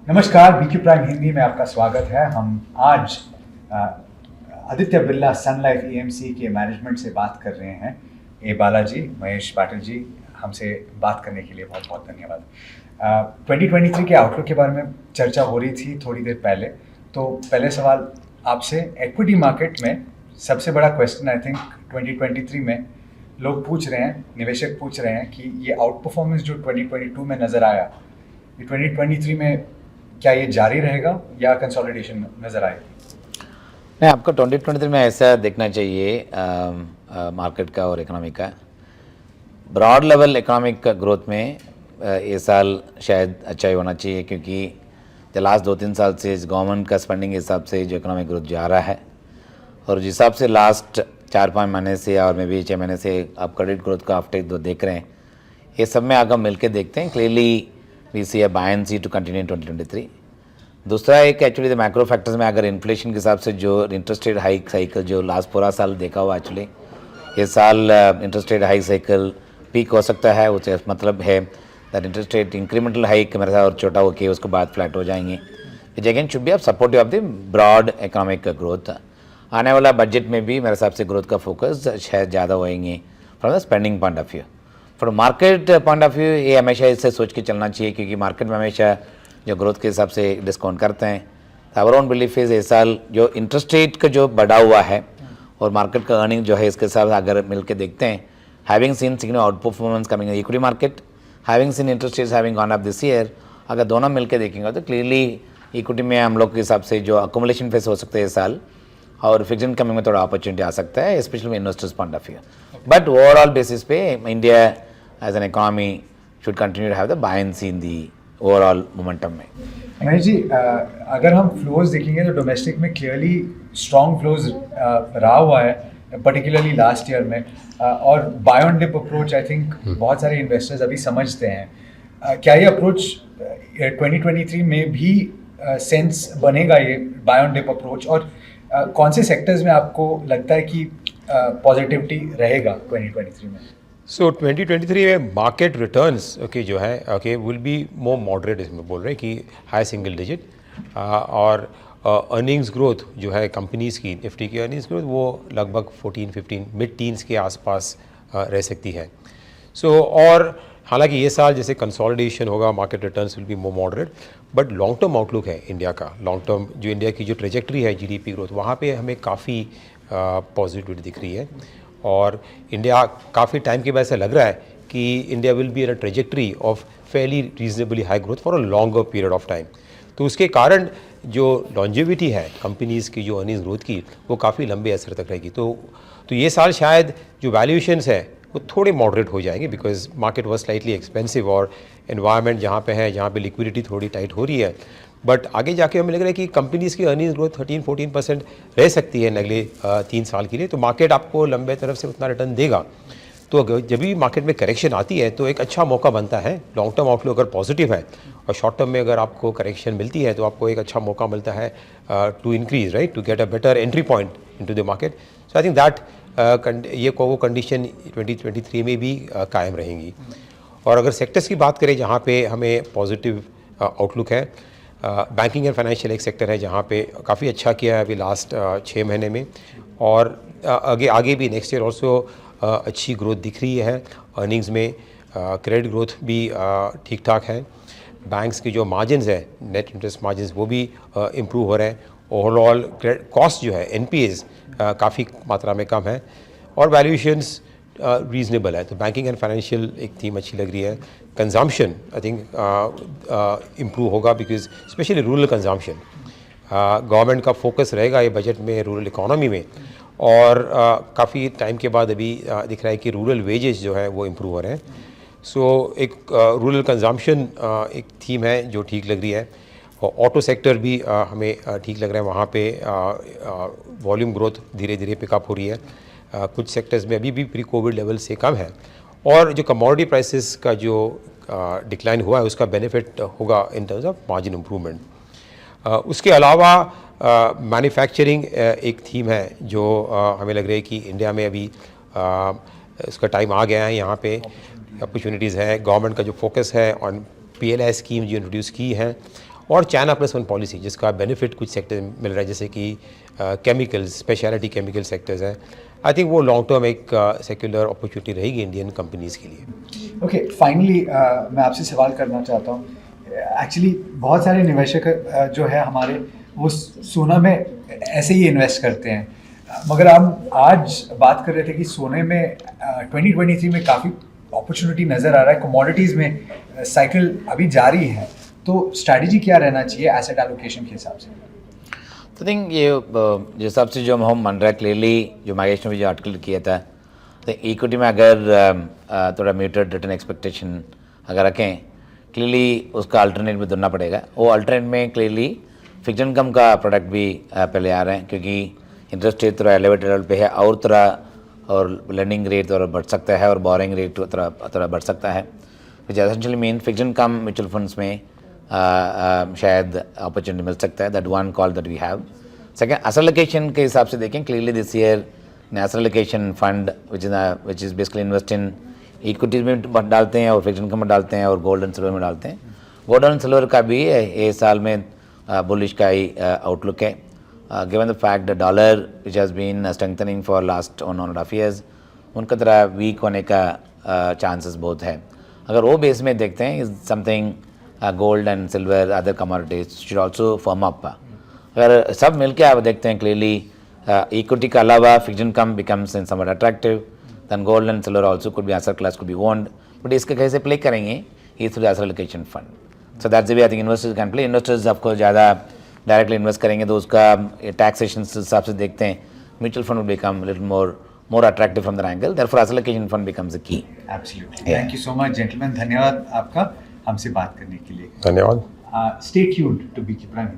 नमस्कार, BK prime Hindi में आपका स्वागत है। हम आज अ, आदित्य बिरला सन लाइफ ईएमसी के मैनेजमेंट से बात कर रहे हैं। ए बालाजी, महेश पाटिल जी, हमसे बात करने के लिए बहुत बहुत धन्यवाद। 2023 के आउटलुक के बारे में चर्चा हो रही थी थोड़ी देर पहले। तो पहले सवाल आपसे, एक्विटी मार्केट में सबसे बड़ा क्वेश्चन आई थिंक 2023 में लोग पूछ रहे हैं, निवेशक पूछ रहे हैं कि ये आउट परफॉर्मेंस जो 2022 में नज़र आया, ये 2023 में क्या ये जारी रहेगा या कंसोलिडेशन नजर आएगी? नहीं, आपको 2023 में ऐसा देखना चाहिए मार्केट का और इकोनॉमी का। ब्रॉड लेवल इकोनॉमिक ग्रोथ में ये साल शायद अच्छा ही होना चाहिए, क्योंकि जो लास्ट 2-3 साल से गवर्नमेंट का स्पेंडिंग के हिसाब से जो इकोनॉमिक ग्रोथ जा रहा है, और जिस हिसाब से लास्ट 4-5 महीने से और मे भी 6 महीने से आप क्रेडिट ग्रोथ का अपटेक दो देख रहे हैं, ये सब में अगर मिलकर देखते हैं, clearly we see a buoyancy to continue in 2023। दूसरा एक एक्चुअली द मैक्रो फैक्टर्स में अगर इन्फ्लेशन के हिसाब से जो इंटरेस्ट रेट हाइक साइकिल जो लास्ट पूरा साल देखा हुआ, एक्चुअली ये साल interest rate hike cycle peak हो सकता है। उससे मतलब है that interest rate incremental hike मेरे साथ और छोटा होकर उसके बाद फ्लैट हो जाएंगे, which again should be of supportive of the broad economic growth. आने वाला बजट में भी मेरे हिसाब से ग्रोथ का फोकस शायद ज़्यादा होएंगे from the spending point of view. From market point of view ये हमेशा इससे सोच के चलना चाहिए, क्योंकि मार्केट में हमेशा जो ग्रोथ के हिसाब से डिस्काउंट करते हैं। आवर ओन बिलीफ इज इस साल जो इंटरेस्ट रेट का जो बढ़ा हुआ है और मार्केट का अर्निंग जो है, इसके साथ अगर मिलकर देखते हैं, having scene significant out performance coming in equity market, having scene interest rates having gone up this year, अगर दोनों मिलकर देखेंगे तो क्लियरली इक्विटी में हम लोग के हिसाब से जो अकोमुलेशन फेस हो सकते हैं इस साल, और फिक्स्ड इनकम में थोड़ा अपॉर्चुनिटी आ सकता है, especially investors point of view. But overall basis पे India as an economy should continue to have the buoyancy in the overall momentum में। महेश जी, अगर हम फ्लोज देखेंगे तो डोमेस्टिक में क्लियरली स्ट्रॉन्ग फ्लोज रहा हुआ है, पर्टिकुलरली लास्ट ईयर में। और buy on dip approach I think बहुत सारे इन्वेस्टर्स अभी समझते हैं। क्या ये अप्रोच 2023 में भी सेंस बनेगा, ये बाय ऑन डिप अप्रोच? और कौन से सेक्टर्स में आपको लगता है कि पॉजिटिविटी रहेगा 2023 में? सो 2023 में मार्केट रिटर्न्स जो है विल बी मोर मॉडरेट, इसमें बोल रहे हैं कि हाई सिंगल डिजिट, और अर्निंग्स ग्रोथ जो है कंपनीज़ की, निफ्टी की अर्निंग्स ग्रोथ वो लगभग 14-15 मिड टीन्स के आसपास रह सकती है। और हालांकि ये साल जैसे कंसोलिडेशन होगा, market returns will be more moderate, but long term outlook है इंडिया का। लॉन्ग टर्म जो इंडिया की जो ट्रेजेक्ट्री है जीडीपी ग्रोथ, वहाँ पे हमें काफ़ी पॉजिटिविटी दिख रही है। और इंडिया काफ़ी टाइम के बाद से लग रहा है कि India will be in a trajectory of Fairlie reasonably high growth for a longer period of time. तो उसके कारण जो लॉन्जेविटी है कंपनीज़ की जो अर्निंग्स ग्रोथ की, वो काफ़ी लंबे असर तक रहेगी। तो ये साल शायद जो वैल्यूएशंस है वो थोड़े मॉडरेट हो जाएंगे, because market was slightly expensive और एनवायरनमेंट जहाँ पे है, जहाँ पे लिक्विडिटी थोड़ी टाइट हो रही है। बट आगे जाके हमें लग रहा है कि कंपनीज़ की अर्निंग्स ग्रोथ 13-14% रह सकती है अगले 3 साल के लिए। तो मार्केट आपको लंबे तरफ से उतना रिटर्न देगा। तो जब भी मार्केट में करेक्शन आती है तो एक अच्छा मौका बनता है। लॉन्ग टर्म आउटलुक अगर पॉजिटिव है और शॉर्ट टर्म में अगर आपको करेक्शन मिलती है तो आपको एक अच्छा मौका मिलता है to increase, right, to get a better entry point into the market. So I think that ये वो कंडीशन 2023 में भी कायम रहेंगी। और अगर सेक्टर्स की बात करें जहाँ पे हमें पॉजिटिव आउटलुक है, बैंकिंग एंड फाइनेंशियल एक सेक्टर है जहाँ पे काफ़ी अच्छा किया है अभी लास्ट 6 महीने में, और आगे भी नेक्स्ट ईयर ऑल्सो अच्छी ग्रोथ दिख रही है अर्निंग्स में। क्रेडिट ग्रोथ भी ठीक ठाक है। बैंक्स की जो मार्जिन्स है, नेट इंटरेस्ट मार्जिन्स, वो भी इम्प्रूव हो रहे हैं। ओवरऑल कॉस्ट जो है एनपीएस काफ़ी मात्रा में कम है, और वैल्यूएशंस रीजनेबल है। तो बैंकिंग एंड फाइनेंशियल एक थीम अच्छी लग रही है। कंजम्पशन आई थिंक इम्प्रूव होगा, because specially rural consumption government का फोकस रहेगा ये बजट में रूरल इकोनॉमी में। और काफ़ी टाइम के बाद अभी दिख रहा है कि रूरल वेजेस जो है वो इम्प्रूव हो रहे हैं। सो एक रूरल कंजम्पशन एक थीम है जो ठीक लग रही है। ऑटो सेक्टर भी हमें ठीक लग रहा है, वहाँ पे वॉल्यूम ग्रोथ धीरे धीरे पिकअप हो रही है। कुछ सेक्टर्स में अभी भी प्री कोविड लेवल से कम है, और जो कमोडिटी प्राइसेस का जो डिक्लाइन हुआ है उसका बेनिफिट होगा in terms of margin improvement. उसके अलावा मैन्युफैक्चरिंग एक थीम है जो हमें लग रहा है कि इंडिया में अभी इसका टाइम आ गया है। यहाँ पे अपॉर्चुनिटीज़ है। गवर्नमेंट का जो फोकस है ऑन PLI स्कीम जो इंट्रोड्यूस की हैं, और चाइना प्लस वन पॉलिसी जिसका बेनिफिट कुछ सेक्टर में मिल रहा है, जैसे कि केमिकल्स, स्पेशलिटी केमिकल सेक्टर्स हैं, आई थिंक वो लॉन्ग टर्म एक सेक्युलर अपॉर्चुनिटी रहेगी इंडियन कंपनीज़ के लिए। ओके, फाइनली मैं आपसे सवाल करना चाहता हूँ। एक्चुअली बहुत सारे निवेशक जो है हमारे, वो सोना में ऐसे ही इन्वेस्ट करते हैं, मगर हम आज बात कर रहे थे कि सोने में 2023 में काफ़ी अपॉर्चुनिटी नज़र आ रहा है, कमोडिटीज़ में साइकिल अभी जारी है, तो स्ट्रैटेजी क्या रहना चाहिए एसेट एलोकेशन के हिसाब से? तो थिंक ये जिस हिसाब से जो हम मान रहा है, क्लियरली जो महेश ने भी जो आर्टिकल किया था, तो इक्विटी में अगर थोड़ा म्यूटेड रिटर्न एक्सपेक्टेशन अगर रखें, क्लियरली उसका अल्टरनेट भी ढूंढना पड़ेगा। वो अल्टरनेट में क्लियरली फिक्स इनकम का प्रोडक्ट भी पहले आ रहे हैं, क्योंकि इंटरेस्ट रेट थोड़ा एलिवेटेड लेवल पे है, और थोड़ा और लर्निंग रेट थोड़ा बढ़ सकता है और बोरिंग रेट थोड़ा बढ़ सकता है, which essentially mean fix income mutual funds में शायद अपॉर्चुनिटी मिल सकता है। That one call that we have. Second, asset allocation के हिसाब से देखें, clearly this year asset allocation fund which is basically invest in equities में डालते हैं और फिक्स इनकम में डालते हैं और गोल्ड एंड सिल्वर में डालते हैं। गोल्ड एंड सिल्वर का भी इस साल में बुलिश का ही आउटलुक है, given the fact the dollar which has been strengthening for last 1.5 years, उनका तरह वीक होने का चांसेस बहुत है। अगर वो बेस में देखते हैं, is something gold and silver other commodities should also firm up. अगर सब मिल के आप देखते हैं, क्लियरली इक्विटी के अलावा fix income becomes in somewhat attractive, then gold and silver also could be asset class, could be owned, but इसके कैसे प्ले करेंगे, ये through asset allocation fund. So that's the way I think investors can play. Investors आपको ज़्यादा directly invest करेंगे तो उसका taxation से हिसाब से देखते हैं, mutual fund will become a little more attractive from that angle. Therefore asset allocation fund becomes the key. Absolutely. Thank you so much, gentlemen. धन्यवाद आपका हमसे बात करने के लिए। धन्यवाद। Stay tuned to BK Prime.